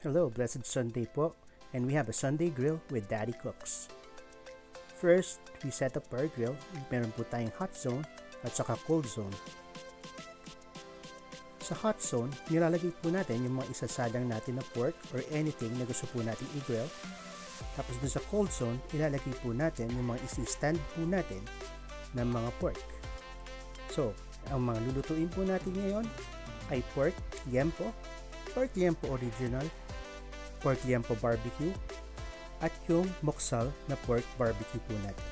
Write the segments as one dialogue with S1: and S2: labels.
S1: Hello, blessed Sunday po, and we have a Sunday grill with Daddy Cooks. First, we set up our grill. Meron po tayong hot zone at saka cold zone. Sa hot zone, nilalagay po natin yung mga isasalang natin na pork or anything na gusto po natin i-grill. Tapos dun sa cold zone, ilalagay po natin yung mga isi-stand po natin ng mga pork. So, ang mga lulutuin po natin ngayon ay pork liempo original, pork liempo barbecue, at yung moksal na pork barbecue po natin.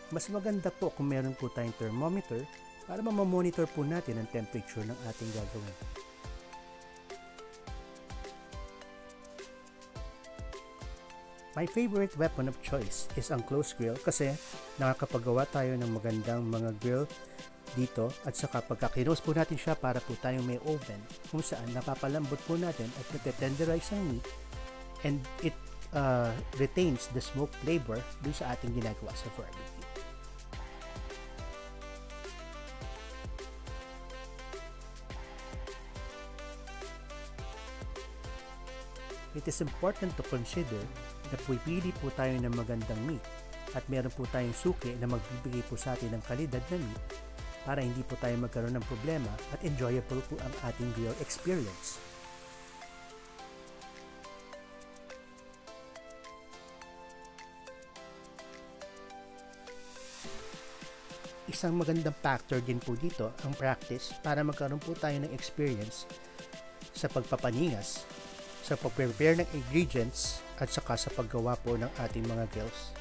S1: Mas maganda po kung meron po tayong thermometer para mamamonitor po natin ang temperature ng ating gagawin. My favorite weapon of choice is ang close grill kasi nakakapagawa tayo ng magandang mga grill dito at saka pagka-close po natin siya para po tayong may oven kung saan napapalambot po natin at nate-tenderize ang meat and it retains the smoke flavor dun sa ating ginagawa sa barbecue. It is important to consider na pipili po tayo ng magandang meat at meron po tayong suki na magbibigay po sa atin ng kalidad na meat para hindi po tayo magkaroon ng problema at enjoyable po ang ating grill experience. Isang magandang factor din po dito ang practice para magkaroon po tayo ng experience sa pagpapaningas, sa pag-prepare ng ingredients at saka sa paggawa po ng ating mga grills.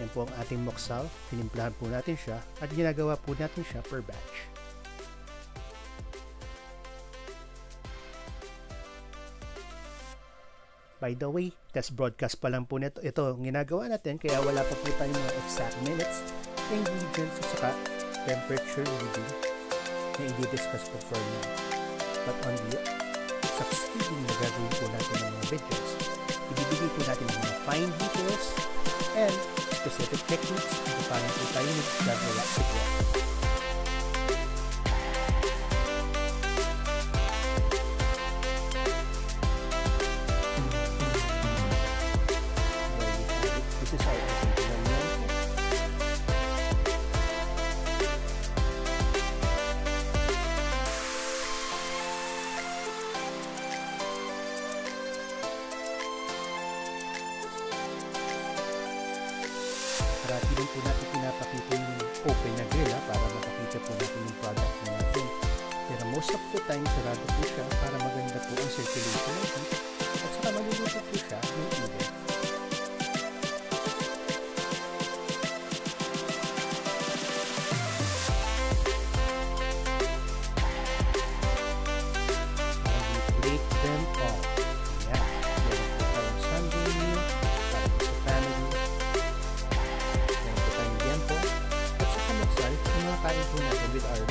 S1: Yan po ang ating moksal. Tinimplahan po natin siya at ginagawa po natin siya per batch. By the way, test broadcast pa lang po nito. Ito ang ginagawa natin kaya wala pa po tayong mga exact minutes, ingredients at saka temperature reading na i-discuss po for now. But on the succeeding na gagawin po natin ng mga videos, ibibigay po natin ng mga fine details and specific techniques kung paano po tayo nagagawa sa grill. This is our parati din po natin pinapakita yung open na grill para makakita po natin yung product natin. Pero most of the time, sarado po siya para maganda po ang circulation ng heat at saka maluluto po siya ng even. Break them all. Yeah, meron po tayong Sunday meal para po sa family. Meron po tayong liempo at saka moksal, yung mga kain po natin with our